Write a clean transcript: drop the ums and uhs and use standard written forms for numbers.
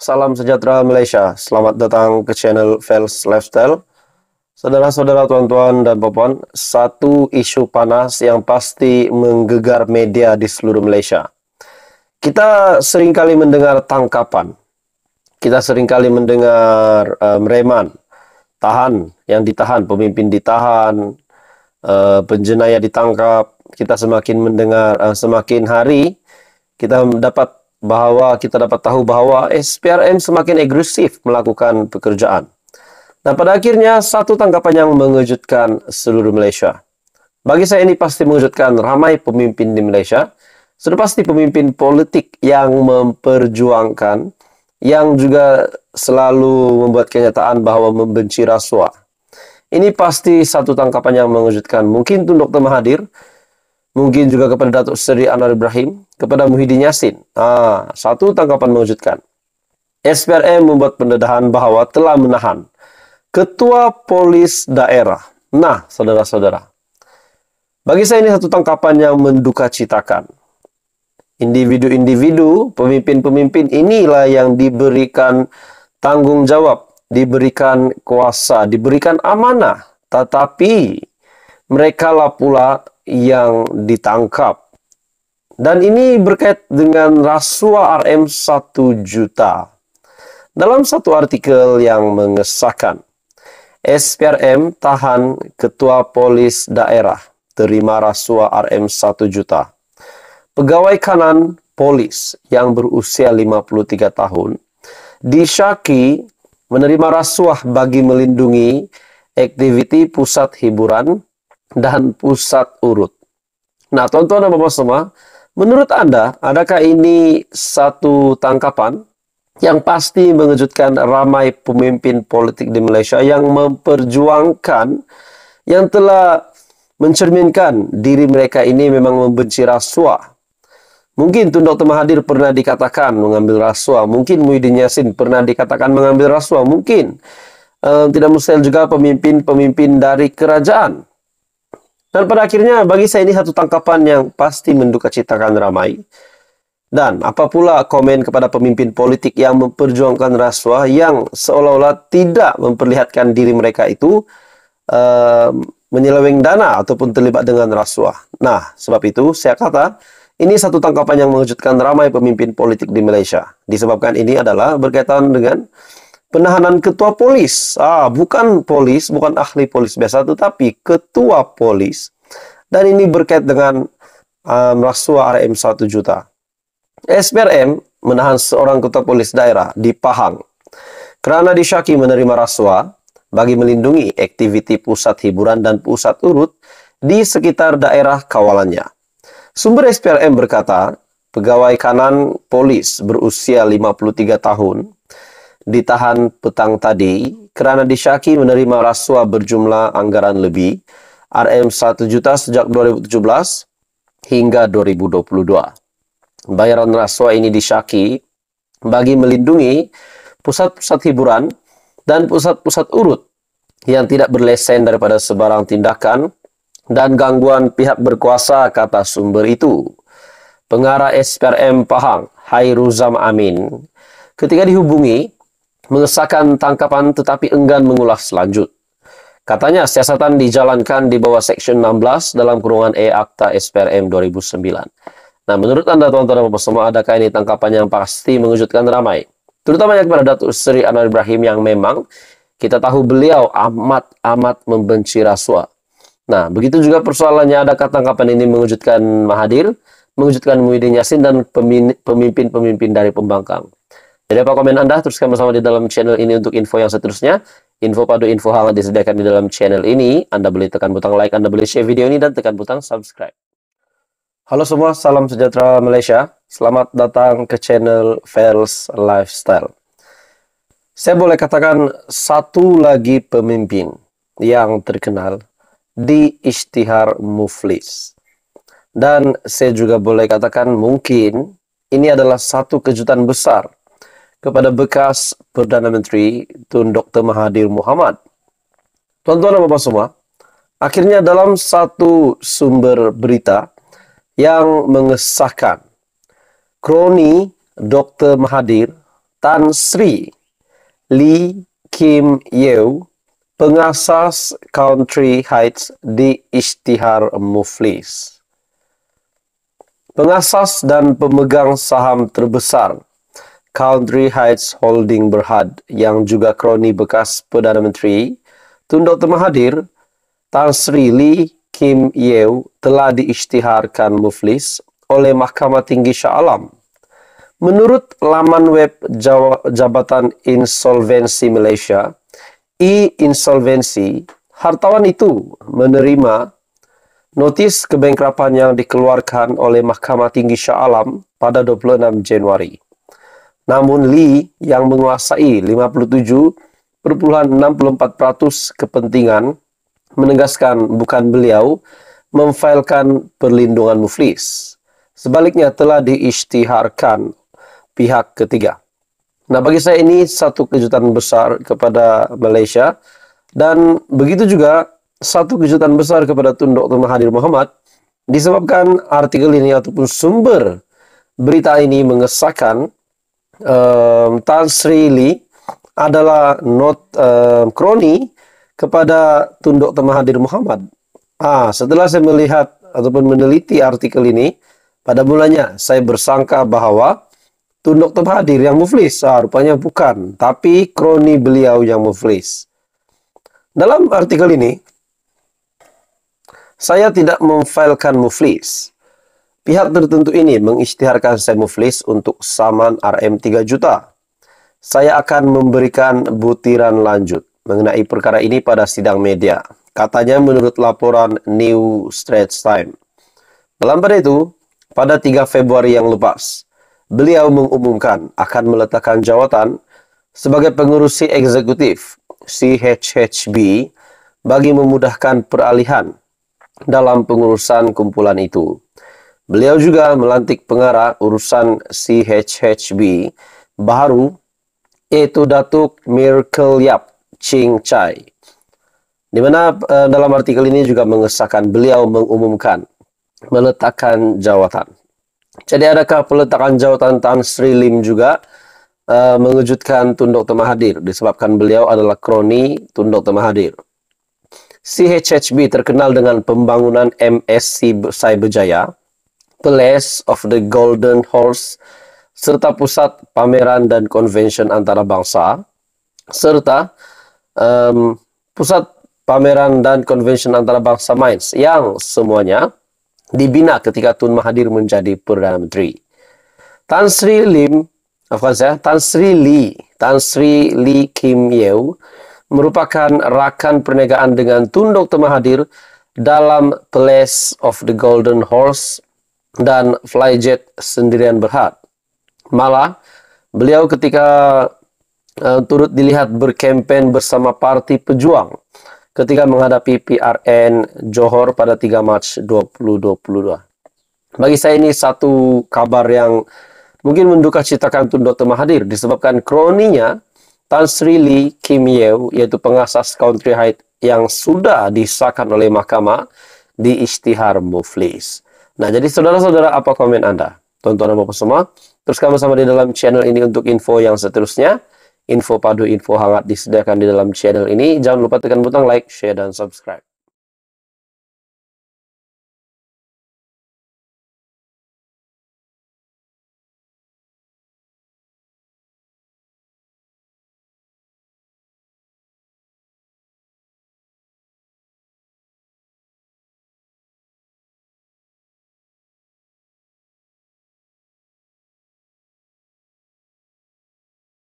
salam sejahtera Malaysia. Selamat datang ke channel Fels Lifestyle. Saudara-saudara, tuan-tuan dan puan, satu isu panas yang pasti menggegar media di seluruh Malaysia. Kita seringkali mendengar tangkapan. Kita seringkali mendengar reman, tahan, yang ditahan, pemimpin ditahan, penjenayah ditangkap. Kita semakin mendengar, semakin hari kita dapat tahu bahwa SPRM semakin agresif melakukan pekerjaan. Dan pada akhirnya satu tangkapan yang mengejutkan seluruh Malaysia. Bagi saya ini pasti mengejutkan ramai pemimpin di Malaysia. Sudah pasti pemimpin politik yang memperjuangkan, yang juga selalu membuat kenyataan bahwa membenci rasuah. Ini pasti satu tangkapan yang mengejutkan. Mungkin untuk Dr. Mahathir, mungkin juga kepada Datuk Seri Anwar Ibrahim, kepada Muhyiddin Yassin. Satu tangkapan mengejutkan. SPRM membuat pendedahan bahwa telah menahan Ketua Polis Daerah. Nah, saudara-saudara, bagi saya ini satu tangkapan yang mendukacitakan. Individu-individu, pemimpin-pemimpin inilah yang diberikan tanggung jawab, diberikan kuasa, diberikan amanah. Tetapi mereka lah pula yang ditangkap. Dan ini berkait dengan rasuah RM 1 juta. Dalam satu artikel yang mengesahkan, SPRM tahan Ketua Polis Daerah terima rasuah RM 1 juta. Pegawai kanan polis yang berusia 53 tahun disyaki menerima rasuah bagi melindungi aktiviti pusat hiburan dan pusat urut. Nah, tuan-tuan dan bapak semua, menurut Anda, adakah ini satu tangkapan yang pasti mengejutkan ramai pemimpin politik di Malaysia yang memperjuangkan, yang telah mencerminkan diri mereka ini memang membenci rasuah? Mungkin Tun Dr. Mahathir pernah dikatakan mengambil rasuah. Mungkin Muhyiddin Yassin pernah dikatakan mengambil rasuah. Mungkin tidak mustahil juga pemimpin-pemimpin dari kerajaan. Dan pada akhirnya bagi saya ini satu tangkapan yang pasti mendukacitakan ramai. Dan apa pula komen kepada pemimpin politik yang memperjuangkan rasuah, yang seolah-olah tidak memperlihatkan diri mereka itu menyeleweng dana ataupun terlibat dengan rasuah. Nah, sebab itu saya kata ini satu tangkapan yang mengejutkan ramai pemimpin politik di Malaysia. Disebabkan ini adalah berkaitan dengan penahanan ketua polis. Bukan polis, bukan ahli polis biasa, tetapi ketua polis. Dan ini berkait dengan rasuah RM 1 juta. SPRM menahan seorang ketua polis daerah di Pahang kerana disyaki menerima rasuah bagi melindungi aktiviti pusat hiburan dan pusat urut di sekitar daerah kawalannya. Sumber SPRM berkata, pegawai kanan polis berusia 53 tahun ditahan petang tadi kerana disyaki menerima rasuah berjumlah anggaran lebih RM 1 juta sejak 2017 hingga 2022. Bayaran rasuah ini disyaki bagi melindungi pusat-pusat hiburan dan pusat-pusat urut yang tidak berlesen daripada sebarang tindakan dan gangguan pihak berkuasa, kata sumber itu. Pengarah SPRM Pahang, Hairuzam Amin, ketika dihubungi, mengesahkan tangkapan tetapi enggan mengulas lanjut. Katanya siasatan dijalankan di bawah Seksyen 16 dalam kurungan E Akta SPRM 2009. Nah, menurut Anda, tuan-tuan dan bapak semua, adakah ini tangkapan yang pasti mengejutkan ramai? Terutamanya kepada Datuk Seri Anwar Ibrahim yang memang kita tahu beliau amat membenci rasuah. Nah, begitu juga persoalannya, adakah tangkapan ini mengejutkan Mahathir, mengejutkan Muhyiddin Yassin, dan pemimpin-pemimpin dari pembangkang? Jadi apa komen Anda? Teruskan bersama di dalam channel ini untuk info yang seterusnya. Info padu, info hangat disediakan di dalam channel ini. Anda boleh tekan butang like, Anda boleh share video ini, dan tekan butang subscribe. Halo semua, salam sejahtera Malaysia. Selamat datang ke channel Fels Lifestyle. Saya boleh katakan satu lagi pemimpin yang terkenal di isytihar Muflis. Dan saya juga boleh katakan mungkin ini adalah satu kejutan besar kepada bekas Perdana Menteri Tun Dr. Mahathir Mohamad. Tuan-tuan dan bapak semua, akhirnya dalam satu sumber berita yang mengesahkan kroni Dr. Mahathir Tan Sri Lee Kim Yew, pengasas Country Heights di Isytihar Muflis. Pengasas dan pemegang saham terbesar Country Heights Holding Berhad yang juga kroni bekas Perdana Menteri Tun Dr. Mahathir, Tan Sri Lee Kim Yew telah diisytiharkan Muflis oleh Mahkamah Tinggi Shah Alam. Menurut laman web Jabatan Insolvensi Malaysia, e-insolvensi, hartawan itu menerima notis kebangkrapan yang dikeluarkan oleh Mahkamah Tinggi Shah Alam pada 26 Januari. Namun Lee yang menguasai 57,64% kepentingan menegaskan bukan beliau memfailkan perlindungan Muflis. Sebaliknya telah diisytiharkan pihak ketiga. Nah, bagi saya ini satu kejutan besar kepada Malaysia, dan begitu juga satu kejutan besar kepada Tun Dr. Mahathir Mohamad, disebabkan artikel ini ataupun sumber berita ini mengesahkan Tan Sri Lee adalah kroni kepada Tun Dr. Mahathir Mohamad. Setelah saya melihat ataupun meneliti artikel ini, pada mulanya saya bersangka bahwa Tun Dr. Mahathir yang Muflis. Rupanya bukan, tapi kroni beliau yang Muflis. Dalam artikel ini, saya tidak memfailkan Muflis. Pihak tertentu ini mengisytiharkan saya Muflis untuk saman RM 3 juta. Saya akan memberikan butiran lanjut mengenai perkara ini pada sidang media. Katanya menurut laporan New Straits Times. Dalam pada itu, pada 3 Februari yang lepas, beliau mengumumkan akan meletakkan jawatan sebagai pengurusi eksekutif CHHB bagi memudahkan peralihan dalam pengurusan kumpulan itu. Beliau juga melantik pengarah urusan CHHB baru, yaitu Datuk Miracle Yap Ching Chai, di mana dalam artikel ini juga mengesahkan beliau mengumumkan meletakkan jawatan. Jadi adakah peletakan jawatan Tan Sri Lim juga mengejutkan Tun Dr. Mahathir disebabkan beliau adalah kroni Tun Dr. Mahathir. CHHB terkenal dengan pembangunan MSC Cyberjaya, Palace of the Golden Horse, serta pusat pameran dan konvensyen antarabangsa, serta pusat pameran dan konvensyen antarabangsa Mines yang semuanya dibina ketika Tun Mahathir menjadi Perdana Menteri. Tan Sri Lee Kim Yew merupakan rakan perniagaan dengan Tun Dr. Mahathir dalam Palace of the Golden Horse dan Flyjet Sendirian Berhad. Malah, beliau ketika turut dilihat berkempen bersama Parti Pejuang ketika menghadapi PRN Johor pada 3 Mac 2022. Bagi saya ini satu kabar yang mungkin menduka citakan Tun Dr. Mahathir disebabkan kroninya Tan Sri Lee Kim Yew, yaitu pengasas Country Heights yang sudah disahkan oleh mahkamah di Isytihar Muflis. Nah, jadi saudara-saudara, apa komen Anda? Tonton Bapak semua, terus bersama di dalam channel ini untuk info yang seterusnya. Info padu, info hangat disediakan di dalam channel ini. Jangan lupa tekan butang like, share, dan subscribe.